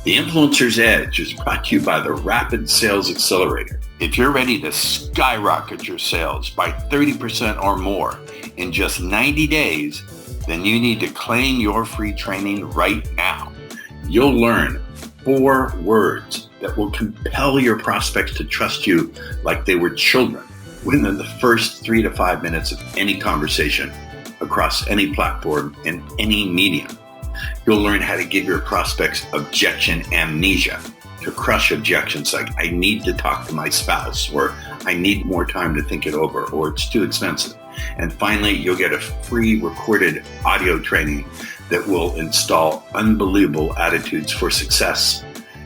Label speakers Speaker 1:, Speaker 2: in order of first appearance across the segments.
Speaker 1: The Influencer's Edge is brought to you by the Rapid Sales Accelerator. If you're ready to skyrocket your sales by 30% or more in just 90 days, then you need to claim your free training right now. You'll learn 4 words that will compel your prospects to trust you like they were children within the first 3 to 5 minutes of any conversation across any platform and any medium. You'll learn how to give your prospects objection amnesia, to crush objections like, I need to talk to my spouse, or I need more time to think it over, or it's too expensive. And finally, you'll get a free recorded audio training that will install unbelievable attitudes for success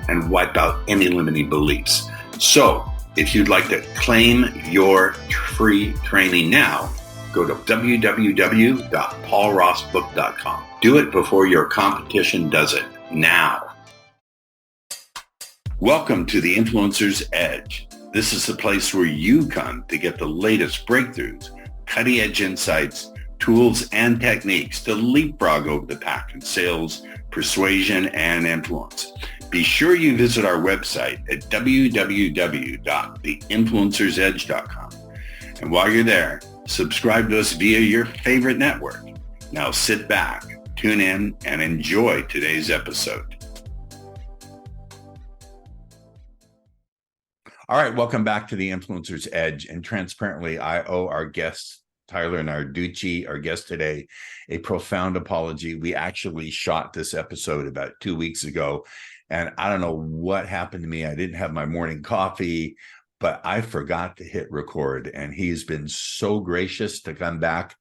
Speaker 1: and wipe out any limiting beliefs. So if you'd like to claim your free training now, go to www.paulrossbook.com. Do it before your competition does it now. Welcome to the Influencer's Edge. This is the place where you come to get the latest breakthroughs, cutting-edge insights, tools, and techniques to leapfrog over the pack in sales, persuasion, and influence. Be sure you visit our website at www.theinfluencersedge.com. And while you're there, subscribe to us via your favorite network. Now sit back, tune in, and enjoy today's episode. All right, welcome back to the Influencer's Edge. And transparently, I owe our guest, Tyler Narducci, our guest today, a profound apology. We actually shot this episode about 2 weeks ago, and I don't know what happened to me. I didn't have my morning coffee, but I forgot to hit record, and he's been so gracious to come back.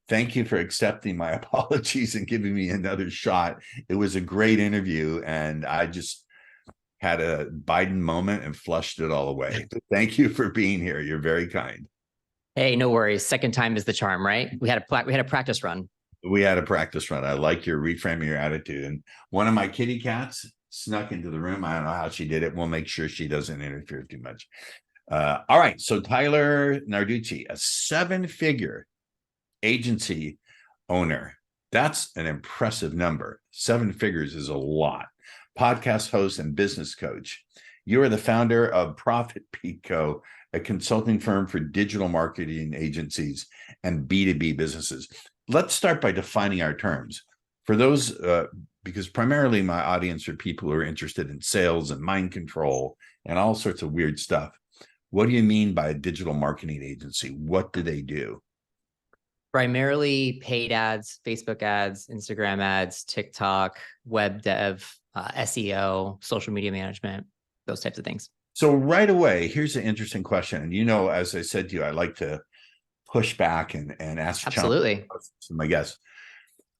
Speaker 1: Thank you for accepting my apologies and giving me another shot. It was a great interview, and I just had a Biden moment and flushed it all away. Thank you for being here. You're very kind.
Speaker 2: Hey, no worries. Second time is the charm, right? We had a practice run.
Speaker 1: We had a practice run. I like your reframing your attitude. And one of my kitty cats snuck into the room. I don't know how she did it. We'll make sure she doesn't interfere too much. All right. So Tyler Narducci, a 7-figure agency owner. That's an impressive number. 7 figures is a lot. Podcast host and business coach. You are the founder of Profit Pico, a consulting firm for digital marketing agencies and B2B businesses. Let's start by defining our terms. For those, because primarily my audience are people who are interested in sales and mind control and all sorts of weird stuff. What do you mean by a digital marketing agency? What do they do?
Speaker 2: Primarily paid ads, Facebook ads, Instagram ads, TikTok, web dev, SEO, social media management, those types of things.
Speaker 1: So right away, here's an interesting question. And you know, as I said to you, I like to push back and ask
Speaker 2: absolutely
Speaker 1: my guests.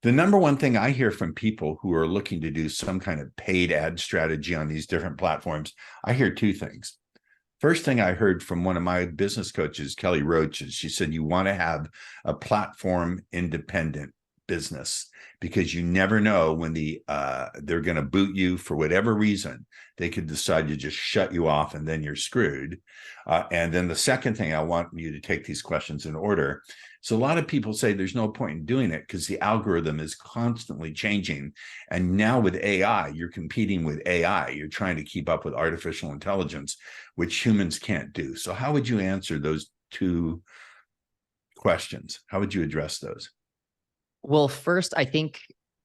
Speaker 1: The number one thing I hear from people who are looking to do some kind of paid ad strategy on these different platforms, I hear 2 things. First thing I heard from one of my business coaches, Kelly Roach, is she said, you want to have a platform independent business because you never know when they're going to boot you for whatever reason. They could decide to just shut you off and then you're screwed. And then the second thing, I want you to take these questions in order. So a lot of people say there's no point in doing it because the algorithm is constantly changing. And now with AI, you're competing with AI. You're trying to keep up with artificial intelligence, which humans can't do. So how would you answer those 2 questions? How would you address those?
Speaker 2: Well, first, I think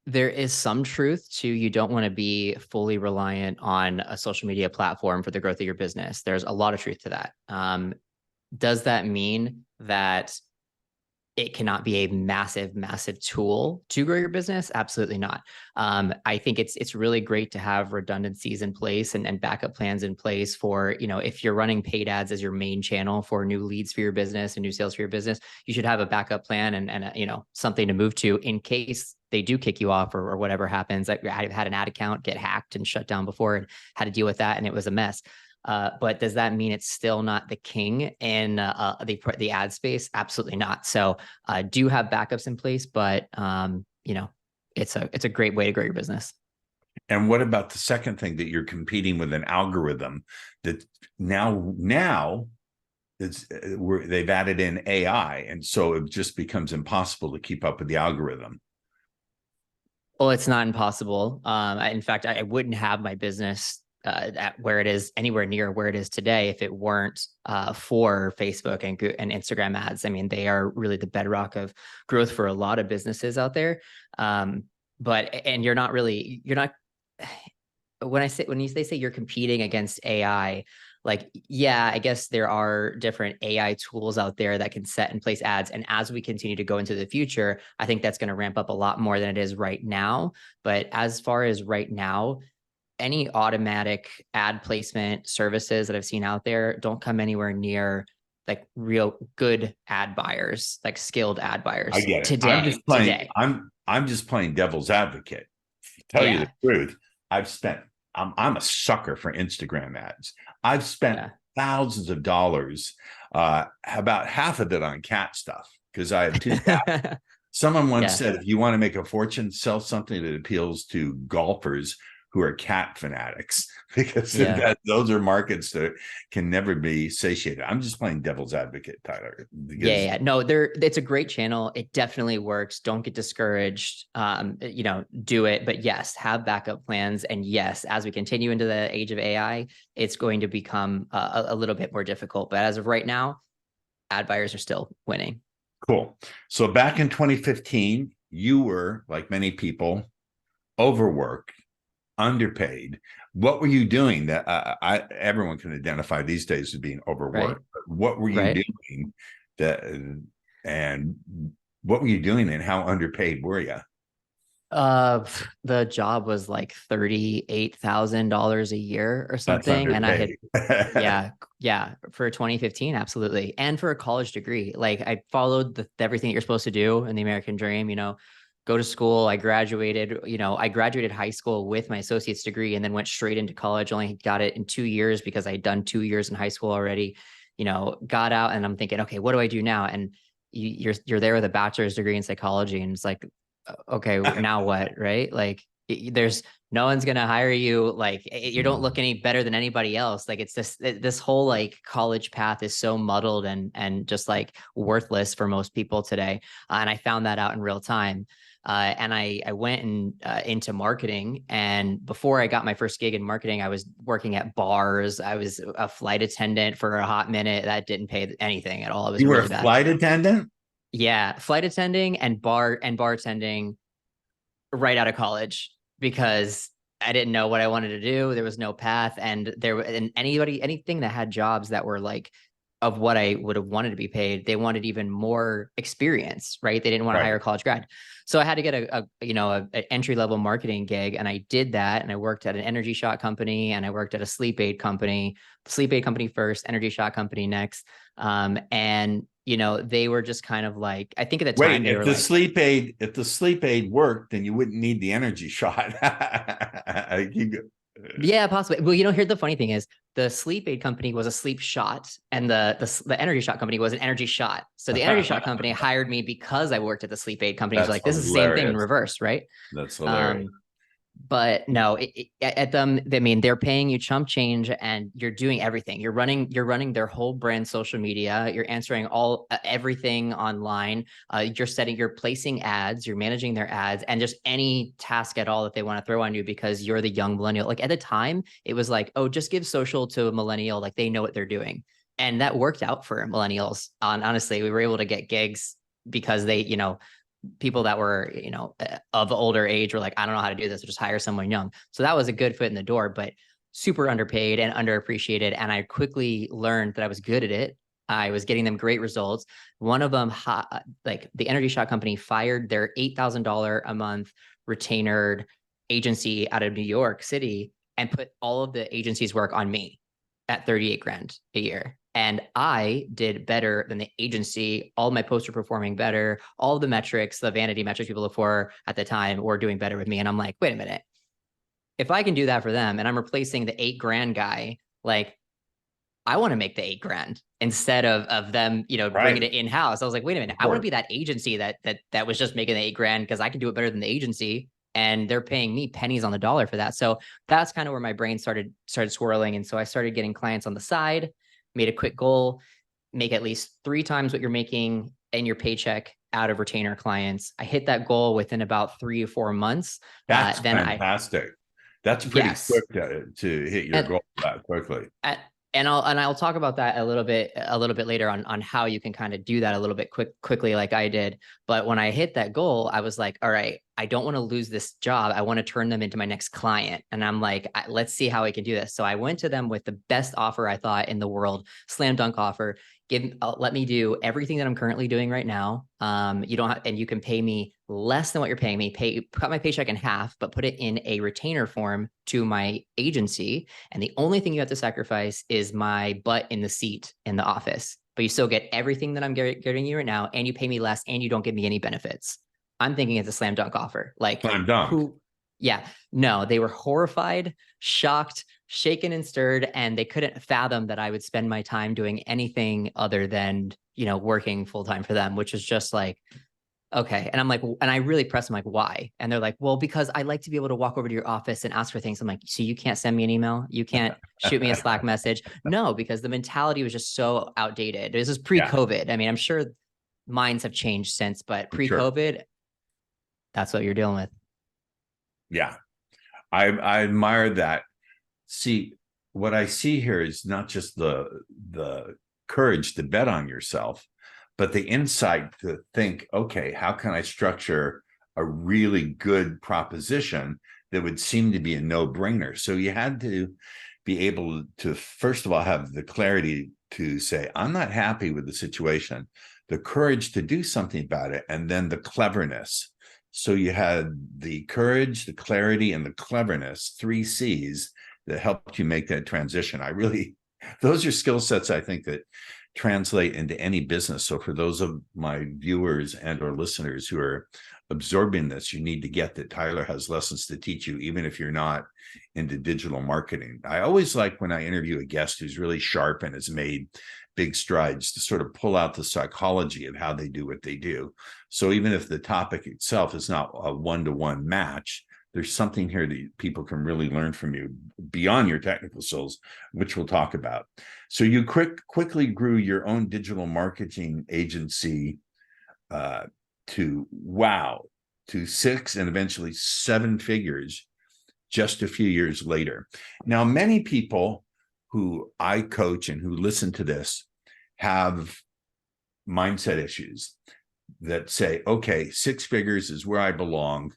Speaker 2: there is some truth to you don't want to be fully reliant on a social media platform for the growth of your business. There's a lot of truth to that. Does that mean that it cannot be a massive, massive tool to grow your business? Absolutely not. I think it's really great to have redundancies in place and backup plans in place for, if you're running paid ads as your main channel for new leads for your business and new sales for your business, you should have a backup plan and something to move to in case they do kick you off or whatever happens. I've had an ad account get hacked and shut down before and had to deal with that, and it was a mess. But does that mean it's still not the king in the ad space? Absolutely not. So do have backups in place, but it's a great way to grow your business.
Speaker 1: And what about the second thing, that you're competing with an algorithm that now they've added in AI, and so it just becomes impossible to keep up with the algorithm?
Speaker 2: Well, it's not impossible. In fact, I wouldn't have my business at where it is anywhere near where it is today if it weren't for Facebook and Instagram ads. I mean, they are really the bedrock of growth for a lot of businesses out there. But and you're not when they say you're competing against AI, like, yeah, I guess there are different AI tools out there that can set and place ads. And as we continue to go into the future, I think that's going to ramp up a lot more than it is right now. But as far as right now, any automatic ad placement services that I've seen out there don't come anywhere near like real good ad buyers, like skilled ad
Speaker 1: I
Speaker 2: buyers
Speaker 1: get it.
Speaker 2: today.
Speaker 1: I'm just playing devil's advocate. To tell you the
Speaker 2: Yeah.
Speaker 1: truth, I've spent I'm a sucker for Instagram ads. I've spent
Speaker 2: Yeah.
Speaker 1: thousands of dollars, about half of it on cat stuff because I have two. Someone once
Speaker 2: Yeah.
Speaker 1: said, if you want to make a fortune, sell something that appeals to golfers who are cat fanatics, because
Speaker 2: Yeah.
Speaker 1: those are markets that can never be satiated. I'm just playing devil's advocate, Tyler, because
Speaker 2: No, it's a great channel. It definitely works. Don't get discouraged. Do it. But yes, have backup plans. And yes, as we continue into the age of AI, it's going to become a little bit more difficult. But as of right now, ad buyers are still winning.
Speaker 1: cool. So back in 2015, you were, like many people, overworked, underpaid. What were you doing that everyone can identify these days as being
Speaker 2: Right.
Speaker 1: overworked? But what were you
Speaker 2: Right.
Speaker 1: doing that, and what were you doing, and how underpaid were you?
Speaker 2: The job was like $38,000 a year or
Speaker 1: That's
Speaker 2: something. And I had,
Speaker 1: underpaid.
Speaker 2: yeah, yeah, for 2015, absolutely. And for a college degree, like I followed everything that you're supposed to do in the American dream, go to school. I graduated high school with my associate's degree and then went straight into college. Only got it in 2 years because I'd done 2 years in high school already, got out and I'm thinking, okay, what do I do now? And you're there with a bachelor's degree in psychology. And it's like, okay, now what, right? Like there's no one's gonna hire you. Like you don't look any better than anybody else. Like it's this whole like college path is so muddled and just like worthless for most people today. And I found that out in real time. And I went into marketing. And before I got my first gig in marketing, I was working at bars. I was a flight attendant for a hot minute. That didn't pay anything at all. It was
Speaker 1: You were a
Speaker 2: really bad.
Speaker 1: flight attendant?
Speaker 2: Yeah, flight attending and bartending right out of college because I didn't know what I wanted to do. There was no path, and anything that had jobs that were like of what I would have wanted to be paid, they wanted even more experience, right? They didn't want to hire
Speaker 1: Right.
Speaker 2: a college grad. So I had to get an entry level marketing gig, and I did that. And I worked at an energy shot company, and I worked at a sleep aid company first, energy shot company next. And they were just kind of like, I think at the time
Speaker 1: Wait,
Speaker 2: they were like,
Speaker 1: if the sleep aid worked, then you wouldn't need the energy shot.
Speaker 2: yeah, possibly. Well, here's the funny thing is the sleep aid company was a sleep shot and the energy shot company was an energy shot. So the energy shot company hired me because I worked at the sleep aid company. So
Speaker 1: That's
Speaker 2: like, this is the same thing in
Speaker 1: hilarious.
Speaker 2: reverse, right?
Speaker 1: That's hilarious.
Speaker 2: Um, but no, at them, I mean, they're paying you chump change and you're doing everything. You're running their whole brand social media. You're answering everything online. You're placing ads, you're managing their ads and just any task at all that they want to throw on you because you're the young millennial. Like at the time it was like, oh, just give social to a millennial. Like they know what they're doing. And that worked out for millennials. Honestly, we were able to get gigs because they, people that were, of older age were like, I don't know how to do this. We'll just hire someone young. So that was a good foot in the door, but super underpaid and underappreciated. And I quickly learned that I was good at it. I was getting them great results. One of them, like the energy shot company, fired their $8,000 a month retainer agency out of New York City and put all of the agency's work on me at 38 grand a year. And I did better than the agency. All my posts were performing better. All the metrics, the vanity metrics people look for at the time were doing better with me. And I'm like, wait a minute. If I can do that for them and I'm replacing the 8 grand guy, like I want to make the 8 grand instead of them, bringing
Speaker 1: Right.
Speaker 2: it in house. I was like, wait a minute,
Speaker 1: Of
Speaker 2: I want to
Speaker 1: course.
Speaker 2: be that agency that was just making the 8 grand because I can do it better than the agency, and they're paying me pennies on the dollar for that. So that's kind of where my brain started swirling, and so I started getting clients on the side. Made a quick goal: make at least 3 times what you're making in your paycheck out of retainer clients. I hit that goal within about 3 or 4 months.
Speaker 3: That's
Speaker 2: Then
Speaker 3: fantastic. That's pretty
Speaker 2: yes.
Speaker 3: quick to hit your
Speaker 2: And
Speaker 3: goal that quickly.
Speaker 2: I'll talk about that a little bit later on how you can kind of do that a little bit quickly like I did. But when I hit that goal, I was like, all right, I don't want to lose this job. I want to turn them into my next client. And I'm like, let's see how I can do this. So I went to them with the best offer I thought in the world, slam dunk offer. Let me do everything that I'm currently doing right now. You don't have, and you can pay me less than what you're paying me. Cut my paycheck in half, but put it in a retainer form to my agency. And the only thing you have to sacrifice is my butt in the seat in the office. But you still get everything that I'm getting you right now, and you pay me less, and you don't give me any benefits. I'm thinking it's a slam dunk offer. Like
Speaker 3: Slam dunk.
Speaker 2: who? Yeah, no, they were horrified, shocked, shaken and stirred, and they couldn't fathom that I would spend my time doing anything other than, working full time for them, which is just like, okay. And I'm like, and I really press them like, why? And they're like, well, because I like to be able to walk over to your office and ask for things. I'm like, so you can't send me an email? You can't shoot me a Slack message? No, because the mentality was just so outdated. This is pre-COVID. I mean, I'm sure minds have changed since, but pre-COVID, that's what you're dealing with.
Speaker 3: Yeah. I admire that. See, what I see here is not just the courage to bet on yourself, but the insight to think, okay, how can I structure a really good proposition that would seem to be a no-brainer? So you had to be able to, first of all, have the clarity to say, I'm not happy with the situation, the courage to do something about it, and then the cleverness. So you had the courage, the clarity, and the cleverness, 3 C's that helped you make that transition. Those are skill sets, I think, that translate into any business. So for those of my viewers and or listeners who are absorbing this, you need to get that Tyler has lessons to teach you, even if you're not into digital marketing. I always like when I interview a guest who's really sharp and has made big strides to sort of pull out the psychology of how they do what they do. So even if the topic itself is not a one-to-one match, there's something here that people can really learn from you beyond your technical skills, which we'll talk about. So you quickly grew your own digital marketing agency to 6 and eventually 7 figures just a few years later. Now, many people who I coach and who listen to this have mindset issues that say, okay, 6 figures is where I belong.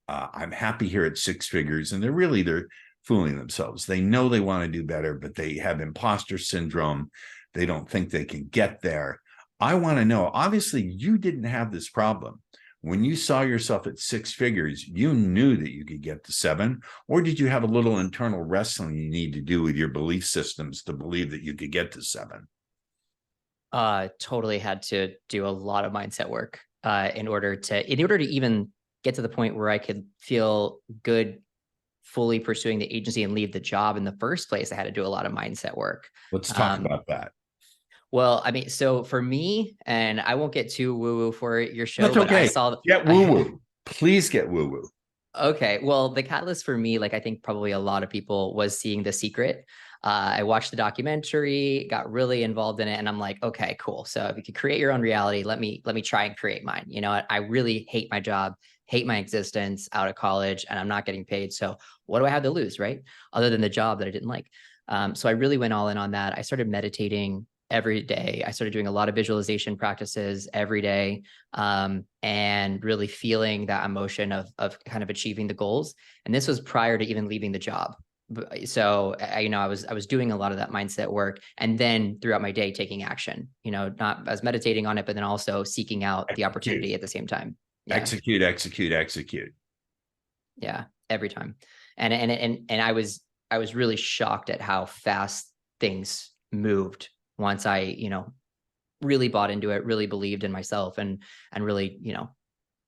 Speaker 3: I'm happy here at 6 figures. And they're fooling themselves. They know they want to do better, but they have imposter syndrome. They don't think they can get there. I want to know, obviously, you didn't have this problem. When you saw yourself at 6 figures, you knew that you could get to 7, or did you have a little internal wrestling you need to do with your belief systems to believe that you could get to 7?
Speaker 2: Totally had to do a lot of mindset work in order to even get to the point where I could feel good fully pursuing the agency and leave the job in the first place. I had to do a lot of mindset work.
Speaker 3: Let's talk about that.
Speaker 2: Well, I mean, so for me, and I won't get too woo-woo for your show.
Speaker 3: That's okay. Get woo-woo. Please get woo-woo.
Speaker 2: Okay. Well, the catalyst for me, like I think probably a lot of people, was seeing The Secret. I watched the documentary, got really involved in it, and I'm like, okay, cool. So if you could create your own reality, let me try and create mine. I really hate my job, hate my existence out of college, and I'm not getting paid. So what do I have to lose, right? Other than the job that I didn't like. So I really went all in on that. I started meditating every day. I started doing a lot of visualization practices every day, and really feeling that emotion of kind of achieving the goals. And this was prior to even leaving the job. So, I was doing a lot of that mindset work, and then throughout my day, taking action, not as meditating on it, but then also seeking out the opportunity at the same time. Yeah.
Speaker 3: Execute.
Speaker 2: Yeah. Every time. And I was really shocked at how fast things moved once I, really bought into it, really believed in myself, and really,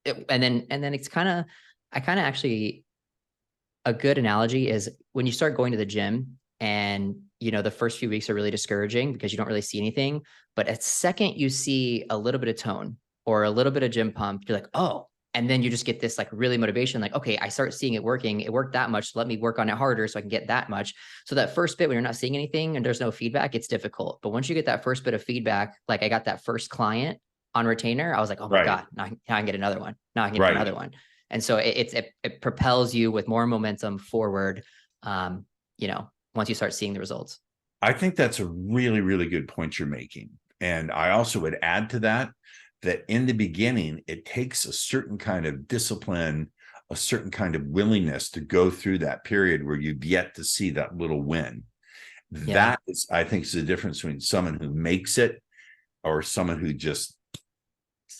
Speaker 2: and then it's I actually, a good analogy is when you start going to the gym and, the first few weeks are really discouraging because you don't really see anything. But at second you see a little bit of tone or a little bit of gym pump, you're like, oh, and then you just get this like really motivation, like, okay, I start seeing it working. It worked that much. So let me work on it harder so I can get that much. So that first bit when you're not seeing anything and there's no feedback, it's difficult. But once you get that first bit of feedback, like I got that first client, on retainer, I was like, oh my
Speaker 3: Right.
Speaker 2: God, now I can get another one. Now I can get
Speaker 3: Right.
Speaker 2: another one. And so it propels you with more momentum forward, once you start seeing the results.
Speaker 3: I think that's a really, really good point you're making. And I also would add to that in the beginning, it takes a certain kind of discipline, a certain kind of willingness to go through that period where you've yet to see that little win.
Speaker 2: Yeah.
Speaker 3: That is, I think, is the difference between someone who makes it or someone who just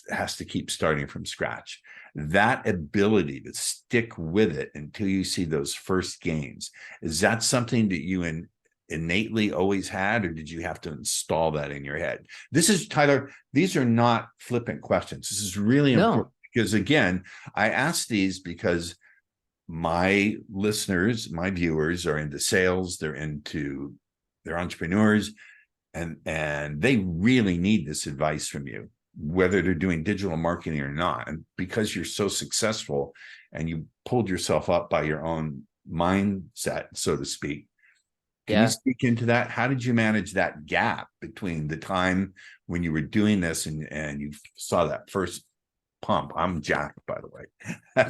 Speaker 3: has to keep starting from scratch. That ability to stick with it until you see those first gains, is that something that you innately always had, or did you have to install that in your head? This is, Tyler, these are not flippant questions. This is really important because, again, I ask these because my listeners, my viewers are into sales, they're entrepreneurs, and they really need this advice from you, whether they're doing digital marketing or not. And because you're so successful and you pulled yourself up by your own mindset, so to speak, can you speak into that? How did you manage that gap between the time when you were doing this and you saw that first pump? I'm jacked, by the way.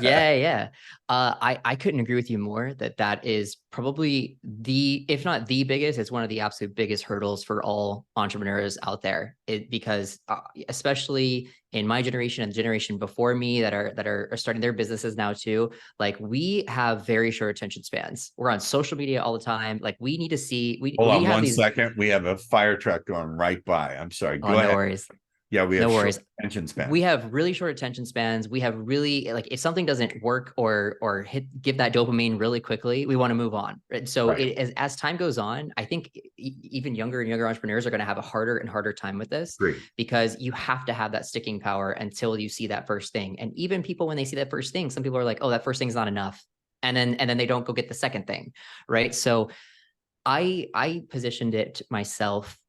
Speaker 2: Yeah. I couldn't agree with you more that is probably if not the biggest, it's one of the absolute biggest hurdles for all entrepreneurs out there. Because especially in my generation and the generation before me that are starting their businesses now too, like we have very short attention spans. We're on social media all the time. Like we need to see,
Speaker 3: Hold on
Speaker 2: have
Speaker 3: one second. We have a fire truck going right by. I'm sorry. Go ahead.
Speaker 2: No worries.
Speaker 3: Yeah, we have
Speaker 2: no worries.
Speaker 3: Attention spans.
Speaker 2: We have really short attention spans. We have really, like, if something doesn't work or give that dopamine really quickly, we want to move on. Right? So as time goes on, I think even younger and younger entrepreneurs are going to have a harder and harder time with this.
Speaker 3: Great.
Speaker 2: Because you have to have that sticking power until you see that first thing. And even people, when they see that first thing, some people are like, oh, that first thing's not enough. And then they don't go get the second thing. Right. So I positioned it myself,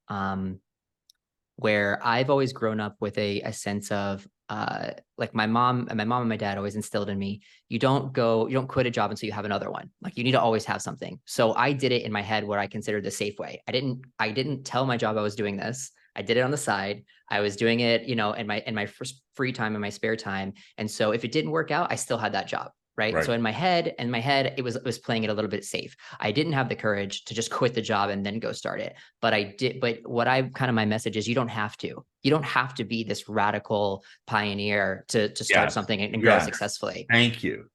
Speaker 2: where I've always grown up with a sense of like my mom and my dad always instilled in me, you don't quit a job until you have another one. Like you need to always have something. So I did it in my head what I considered the safe way. I didn't tell my job I was doing this. I did it on the side. I was doing it, in my free time, in my spare time. And so if it didn't work out, I still had that job. Right. So in my head, it was playing it a little bit safe. I didn't have the courage to just quit the job and then go start it. But I did. But my message is, you don't have to. You don't have to be this radical pioneer to start something and grow successfully.
Speaker 3: Thank you.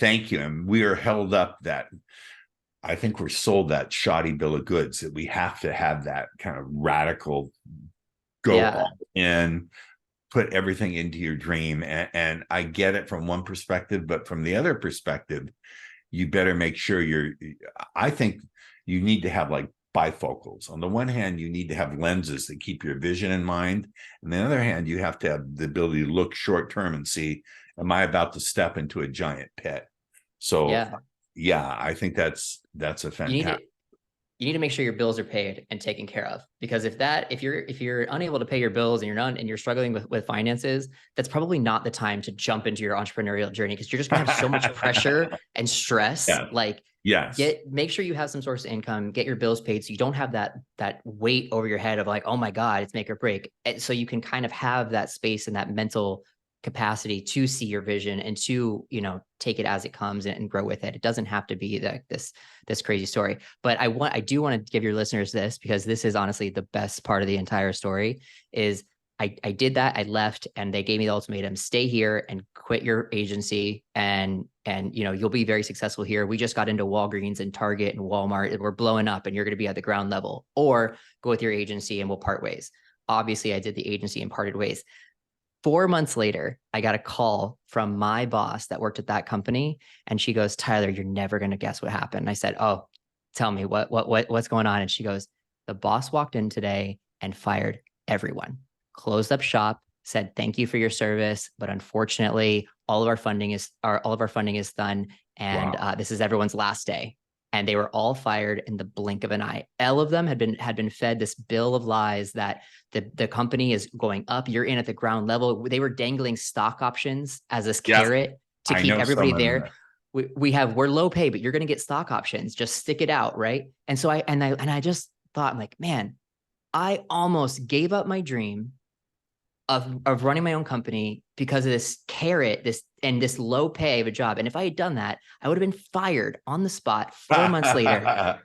Speaker 3: And we are held up that I think we're sold that shoddy bill of goods that we have to have that kind of radical go all in, put everything into your dream. And I get it from one perspective, but from the other perspective, you better make sure I think you need to have like bifocals. On the one hand, you need to have lenses that keep your vision in mind. And on the other hand, you have to have the ability to look short term and see, am I about to step into a giant pit? So I think that's a fantastic.
Speaker 2: You need to make sure your bills are paid and taken care of, because if you're unable to pay your bills and you're struggling with finances, that's probably not the time to jump into your entrepreneurial journey, because you're just gonna have so much pressure and stress. Make sure you have some source of income, get your bills paid, so you don't have that weight over your head of like, oh my God, it's make or break. And so you can kind of have that space and that mental capacity to see your vision and to, take it as it comes and grow with it. It doesn't have to be this crazy story. But I do want to give your listeners this, because this is honestly the best part of the entire story. Is I did that. I left and they gave me the ultimatum: stay here and quit your agency, and you'll be very successful here. We just got into Walgreens and Target and Walmart, and we're blowing up, and you're going to be at the ground level, or go with your agency and we'll part ways. Obviously, I did the agency and parted ways. 4 months later, I got a call from my boss that worked at that company. And she goes, Tyler, you're never going to guess what happened. And I said, oh, tell me what's going on. And she goes, the boss walked in today and fired everyone, closed up shop, said, thank you for your service, but unfortunately, all of our funding is done. And this is everyone's last day. And they were all fired in the blink of an eye. All of them had been fed this bill of lies that the company is going up. You're in at the ground level. They were dangling stock options as this carrot to keep everybody there. We're low pay, but you're going to get stock options. Just stick it out, right? And so I just thought, like, man, I almost gave up my dream of running my own company because of this carrot, this low pay of a job. And if I had done that, I would have been fired on the spot 4 months later.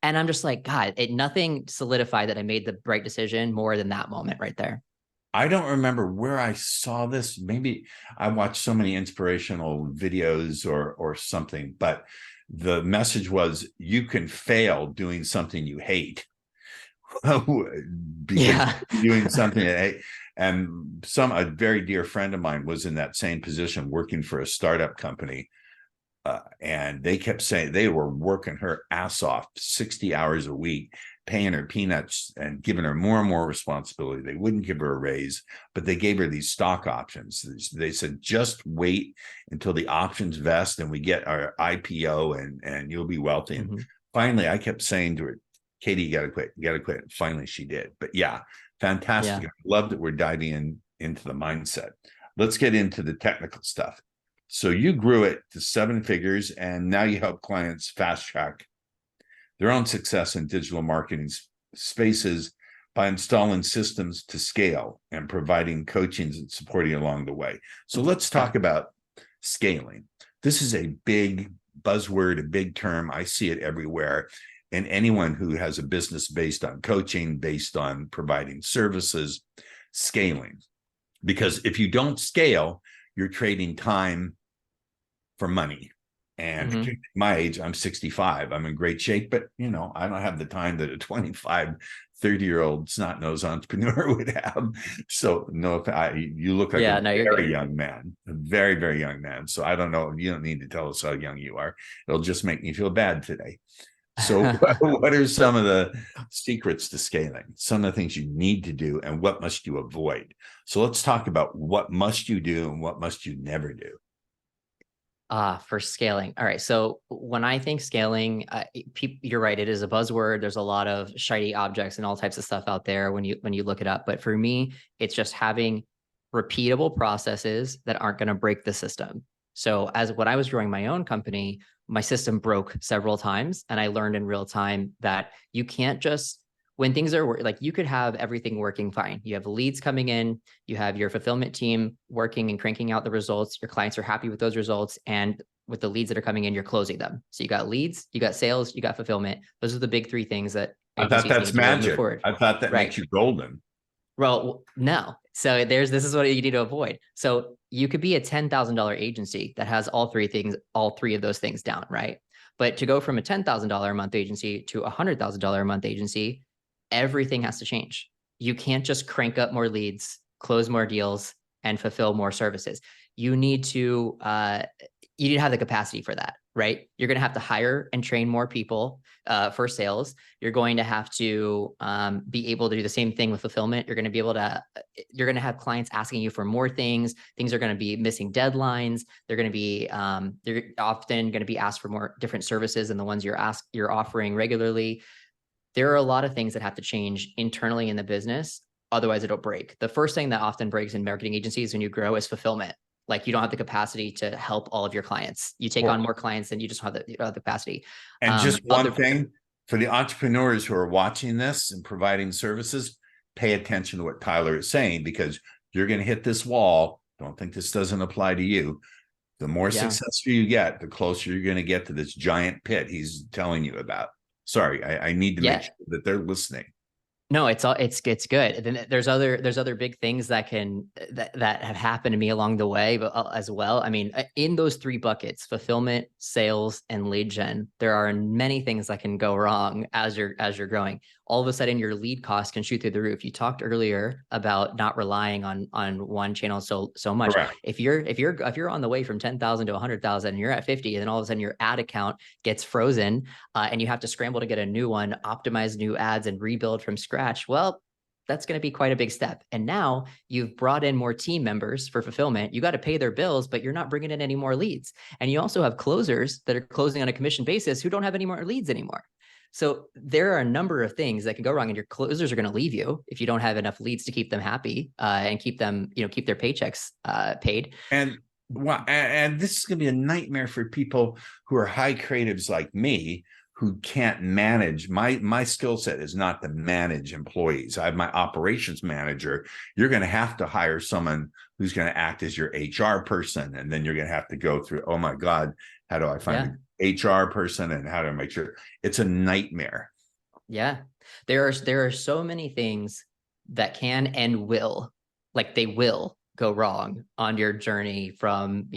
Speaker 2: And I'm just like, God, nothing solidified that I made the right decision more than that moment right there.
Speaker 3: I don't remember where I saw this. Maybe I watched so many inspirational videos or something, but the message was you can fail doing something you hate. Because you're doing something that hate. And a very dear friend of mine was in that same position, working for a startup company. And they kept saying they were working her ass off 60 hours a week, paying her peanuts and giving her more and more responsibility. They wouldn't give her a raise, but they gave her these stock options. They said, just wait until the options vest and we get our IPO and you'll be wealthy. Mm-hmm. And finally, I kept saying to her, Katie, you got to quit. You got to quit. And finally, she did. But yeah, fantastic. Yeah. I love that we're diving into the mindset. Let's get into the technical stuff. So you grew it to 7 figures, and now you help clients fast track their own success in digital marketing spaces by installing systems to scale and providing coachings and supporting along the way. So let's talk about scaling. This is a big buzzword, a big term. I see it everywhere. And anyone who has a business based on coaching, based on providing services, scaling. Because if you don't scale, you're trading time for money. And my age, I'm 65. I'm in great shape, but I don't have the time that a 25, 30-year-old snot-nosed entrepreneur would have. So no, you look like a very young man, a very, very young man. So I don't know. You don't need to tell us how young you are. It'll just make me feel bad today. So what are some of the secrets to scaling? Some of the things you need to do and what must you avoid? So let's talk about what must you do and what must you never do.
Speaker 2: For scaling. All right. So when I think scaling, you're right. It is a buzzword. There's a lot of shiny objects and all types of stuff out there when you look it up. But for me, it's just having repeatable processes that aren't going to break the system. So when I was growing my own company, my system broke several times, and I learned in real time that you can't just, when things are like, you could have everything working fine. You have leads coming in, you have your fulfillment team working and cranking out the results. Your clients are happy with those results. And with the leads that are coming in, you're closing them. So you got leads, you got sales, you got fulfillment. Those are the big 3 things that
Speaker 3: I thought that's magic. I thought that makes you golden.
Speaker 2: Well, no. So this is what you need to avoid. So you could be a $10,000 agency that has all 3 of those things down, right? But to go from a $10,000 a month agency to a $100,000 a month agency, everything has to change. You can't just crank up more leads, close more deals, and fulfill more services. You need to have the capacity for that, right? You're going to have to hire and train more people for sales. You're going to have to be able to do the same thing with fulfillment. You're going to have clients asking you for more things. Things are going to be missing deadlines. They're often going to be asked for more different services than the ones you're offering regularly. There are a lot of things that have to change internally in the business. Otherwise, it'll break. The first thing that often breaks in marketing agencies when you grow is fulfillment. Like, you don't have the capacity to help all of your clients. You take on more clients than you just don't have the capacity.
Speaker 3: And just one thing for the entrepreneurs who are watching this and providing services, pay attention to what Tyler is saying, because you're going to hit this wall. Don't think this doesn't apply to you. The more successful you get, the closer you're going to get to this giant pit he's telling you about. Sorry, I need to make sure that they're listening.
Speaker 2: No, it's good. Then there's other big things that have happened to me along the way, but as well. I mean, in those 3 buckets, fulfillment, sales, and lead gen, there are many things that can go wrong as you're growing. All of a sudden, your lead costs can shoot through the roof. You talked earlier about not relying on one channel so much.
Speaker 3: Correct.
Speaker 2: If you're on the way from 10,000 to 100,000, and you're at 50, and then all of a sudden your ad account gets frozen, and you have to scramble to get a new one, optimize new ads, and rebuild from scratch. Well, that's going to be quite a big step. And now you've brought in more team members for fulfillment. You got to pay their bills, but you're not bringing in any more leads. And you also have closers that are closing on a commission basis who don't have any more leads anymore. So there are a number of things that can go wrong, and your closers are going to leave you if you don't have enough leads to keep them happy and keep them, keep their paychecks paid.
Speaker 3: And this is going to be a nightmare for people who are high creatives like me, who can't manage. My skill set is not to manage employees. I have my operations manager. You're going to have to hire someone who's going to act as your HR person. And then you're going to have to go through, oh my God, how do I find an HR person and how do I make sure? It's a nightmare.
Speaker 2: Yeah. There are so many things that can and will, like they will go wrong on your journey from,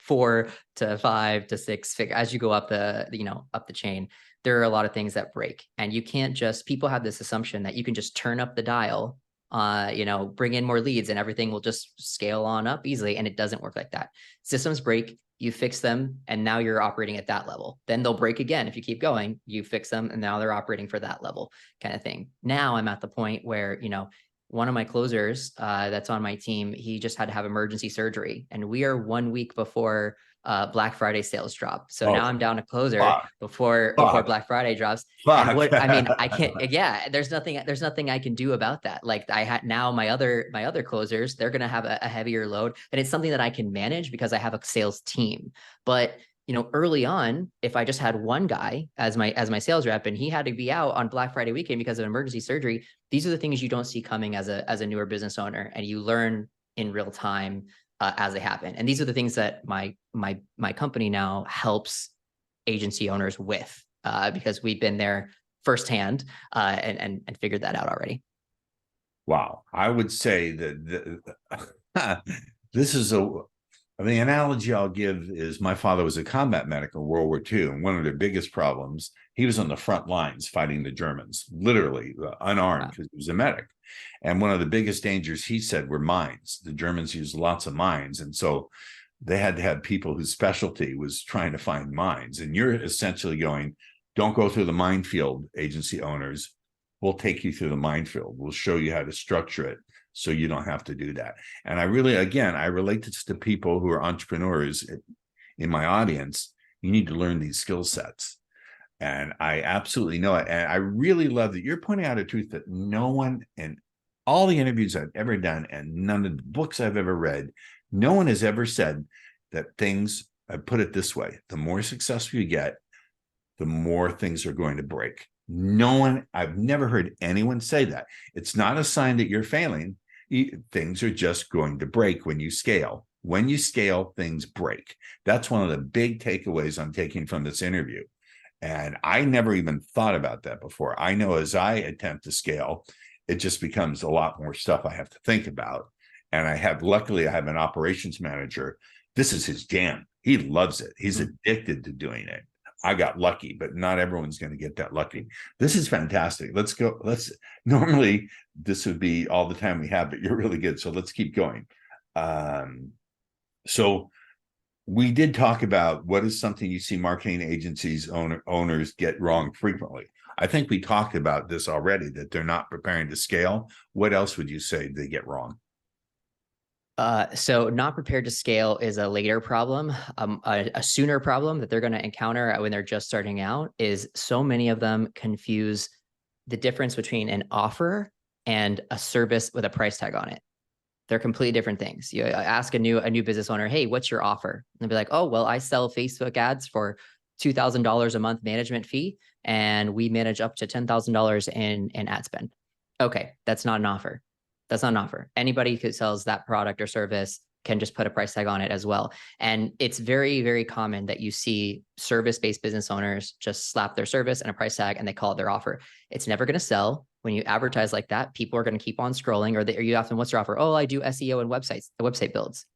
Speaker 2: 4 to 5 to 6 figure as you go up up the chain. There are a lot of things that break, and you can't just, people have this assumption that you can just turn up the dial, bring in more leads and everything will just scale on up easily. And it doesn't work like that. Systems break, you fix them, and now you're operating at that level. Then they'll break again. If you keep going, you fix them, and now they're operating for that level kind of thing. Now I'm at the point where, one of my closers that's on my team, he just had to have emergency surgery, and we are 1 week before Black Friday sales drop. So now I'm down a closer before Black Friday drops. And I can't, there's nothing I can do about that. Like I had now my other closers, they're going to have a heavier load, and it's something that I can manage because I have a sales team. But early on, if I just had one guy as my sales rep and he had to be out on Black Friday weekend because of emergency surgery, these are the things you don't see coming as a newer business owner, and you learn in real time as they happen. And these are the things that my company now helps agency owners with because we've been there firsthand and figured that out already.
Speaker 3: Wow, I would say that this is the analogy I'll give is my father was a combat medic in World War II, and one of their biggest problems, he was on the front lines fighting the Germans, literally unarmed because he was a medic. And one of the biggest dangers, he said, were mines. The Germans used lots of mines, and so they had to have people whose specialty was trying to find mines. And you're essentially going, don't go through the minefield, agency owners. We'll take you through the minefield. We'll show you how to structure it so you don't have to do that. And I relate this to people who are entrepreneurs in my audience. You need to learn these skill sets. And I absolutely know it. And I really love that you're pointing out a truth that no one, in all the interviews I've ever done and none of the books I've ever read, no one has ever said that things, I put it this way, the more successful you get, the more things are going to break. No one, I've never heard anyone say that. It's not a sign that you're failing. Things are just going to break when you scale. When you scale, things break. That's one of the big takeaways I'm taking from this interview. And I never even thought about that before. I know as I attempt to scale, it just becomes a lot more stuff I have to think about. And luckily I have an operations manager. This is his jam. He loves it. He's addicted to doing it. I got lucky, but not everyone's going to get that lucky. This is fantastic. Let's go. Normally this would be all the time we have, but you're really good. So let's keep going. So we did talk about what is something you see marketing agencies owners get wrong frequently. I think we talked about this already, that they're not preparing to scale. What else would you say they get wrong?
Speaker 2: So not prepared to scale is a later problem. A sooner problem that they're going to encounter when they're just starting out is so many of them confuse the difference between an offer and a service with a price tag on it. They're completely different things. You ask a new business owner, hey, what's your offer? And they'll be like, oh, well, I sell Facebook ads for $2,000 a month management fee, and we manage up to $10,000 in ad spend. Okay, that's not an offer. That's not an offer. Anybody who sells that product or service can just put a price tag on it as well. And it's very, very common that you see service-based business owners just slap their service and a price tag and they call it their offer. It's never going to sell. When you advertise like that, people are going to keep on scrolling, or you often, what's your offer? Oh, I do SEO and website builds.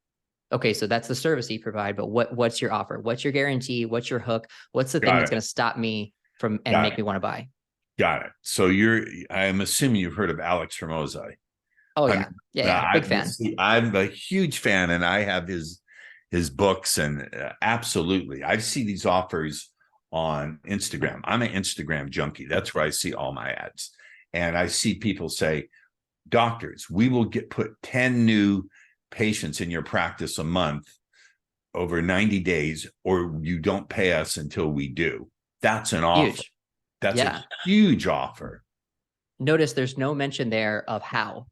Speaker 2: Okay, so that's the service you provide, but what's your offer? What's your guarantee? What's your hook? What's the thing that's going to stop me from and make me want to buy?
Speaker 3: Got it. So I'm assuming you've heard of Alex Hormozi.
Speaker 2: Oh yeah, big fan.
Speaker 3: I'm a huge fan, and I have his books, and absolutely, I see these offers on Instagram. I'm an Instagram junkie. That's where I see all my ads, and I see people say, "Doctors, we will put 10 new patients in your practice a month over 90 days, or you don't pay us until we do." That's an offer.
Speaker 2: Huge.
Speaker 3: That's a huge offer.
Speaker 2: Notice there's no mention there of how.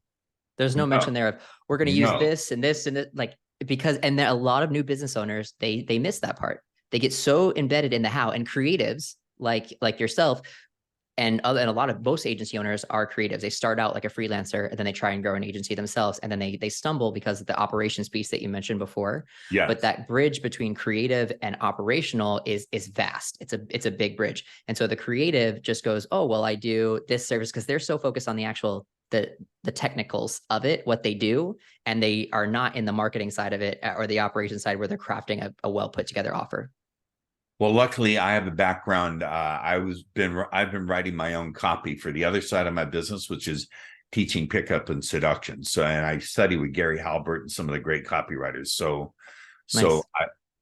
Speaker 2: There's no mention there of we're going to use this and this and it, and there a lot of new business owners, they miss that part. They get so embedded in the how, and creatives like yourself. And a lot of most agency owners are creatives. They start out like a freelancer and then they try and grow an agency themselves. And then they stumble because of the operations piece that you mentioned before.
Speaker 3: Yeah.
Speaker 2: But that bridge between creative and operational is vast. It's a big bridge. And so the creative just goes, oh, well, I do this service, because they're so focused on the actual, the technicals of it, what they do. And they are not in the marketing side of it or the operations side where they're crafting a well put together offer.
Speaker 3: Well, luckily, I have a background. I've been writing my own copy for the other side of my business, which is teaching pickup and seduction. So, and I study with Gary Halbert and some of the great copywriters. So
Speaker 2: Nice.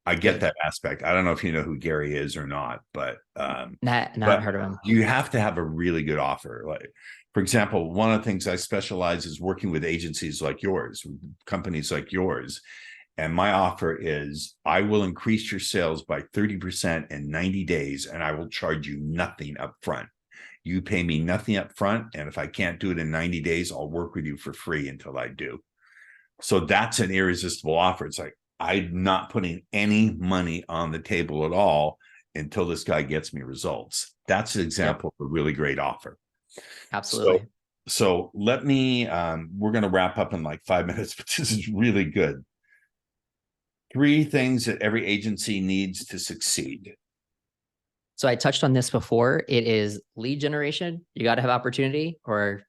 Speaker 3: I get that aspect. I don't know if you know who Gary is or not, but
Speaker 2: Not heard of him.
Speaker 3: You have to have a really good offer. Like, for example, one of the things I specialize is working with agencies like yours, companies like yours. And my offer is, I will increase your sales by 30% in 90 days, and I will charge you nothing up front. You pay me nothing up front, and if I can't do it in 90 days, I'll work with you for free until I do. So that's an irresistible offer. It's like, I'm not putting any money on the table at all until this guy gets me results. That's an example of a really great offer.
Speaker 2: Absolutely.
Speaker 3: So let me, we're going to wrap up in like 5 minutes, but this is really good. 3 things that every agency needs to succeed.
Speaker 2: So I touched on this before. It is lead generation. You got to have opportunity, or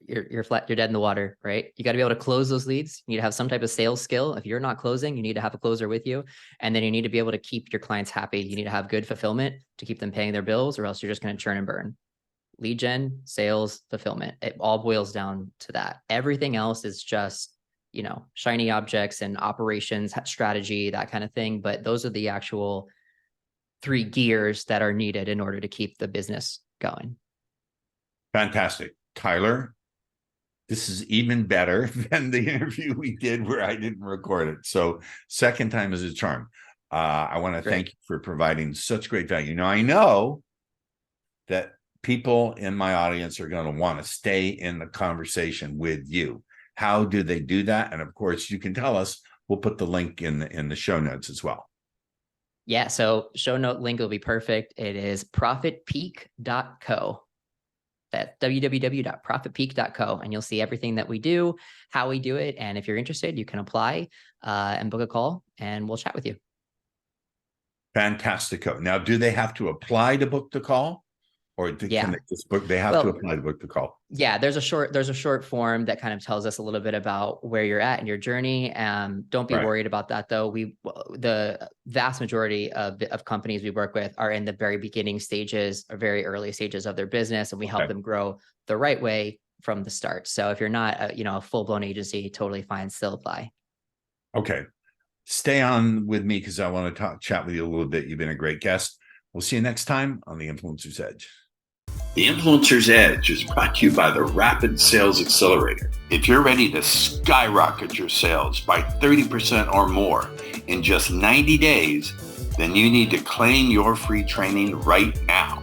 Speaker 2: you're dead in the water, right? You got to be able to close those leads. You need to have some type of sales skill. If you're not closing, you need to have a closer with you. And then you need to be able to keep your clients happy. You need to have good fulfillment to keep them paying their bills, or else you're just going to churn and burn. Lead gen, sales, fulfillment. It all boils down to that. Everything else is just, shiny objects and operations strategy, that kind of thing. But those are the actual 3 gears that are needed in order to keep the business going.
Speaker 3: Fantastic. Tyler, this is even better than the interview we did where I didn't record it. So second time is a charm. I want to thank you for providing such great value. Now, I know that people in my audience are going to want to stay in the conversation with you. How do they do that? And of course, you can tell us. We'll put the link in the show notes as well.
Speaker 2: Yeah, so show note link will be perfect. It is profitpeak.co. That's www.profitpeak.co. And you'll see everything that we do, how we do it. And if you're interested, you can apply and book a call, and we'll chat with you.
Speaker 3: Fantastico. Now, do they have to apply to book the call? Or can they just book? They have to apply to book the call.
Speaker 2: Yeah, there's a short form that kind of tells us a little bit about where you're at in your journey. Don't be worried about that, though. The vast majority of companies we work with are in the very beginning stages or very early stages of their business, and we help them grow the right way from the start. So if you're not a full-blown agency, totally fine, still apply.
Speaker 3: Okay, stay on with me because I want to chat with you a little bit. You've been a great guest. We'll see you next time on The Influencer's Edge.
Speaker 1: The Influencer's Edge is brought to you by the Rapid Sales Accelerator. If you're ready to skyrocket your sales by 30% or more in just 90 days, then you need to claim your free training right now.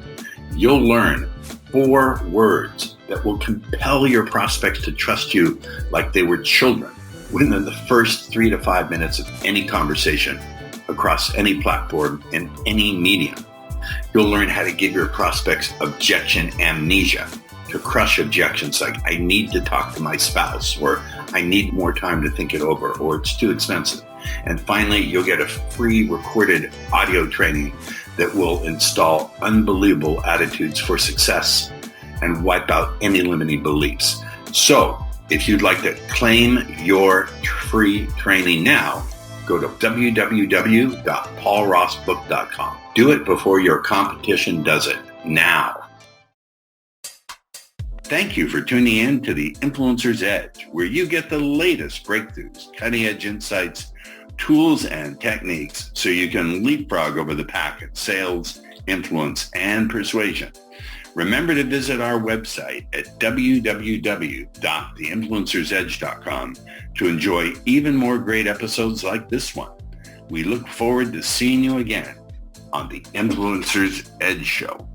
Speaker 1: You'll learn 4 words that will compel your prospects to trust you like they were children within the first 3 to 5 minutes of any conversation across any platform and any medium. You'll learn how to give your prospects objection amnesia, to crush objections like, I need to talk to my spouse, or I need more time to think it over, or it's too expensive. And finally, you'll get a free recorded audio training that will install unbelievable attitudes for success and wipe out any limiting beliefs. So if you'd like to claim your free training now, go to www.paulrossbook.com. Do it before your competition does it now. Thank you for tuning in to the Influencer's Edge, where you get the latest breakthroughs, cutting-edge insights, tools, and techniques so you can leapfrog over the pack in sales, influence, and persuasion. Remember to visit our website at www.theinfluencersedge.com to enjoy even more great episodes like this one. We look forward to seeing you again on the Influencer's Edge Show.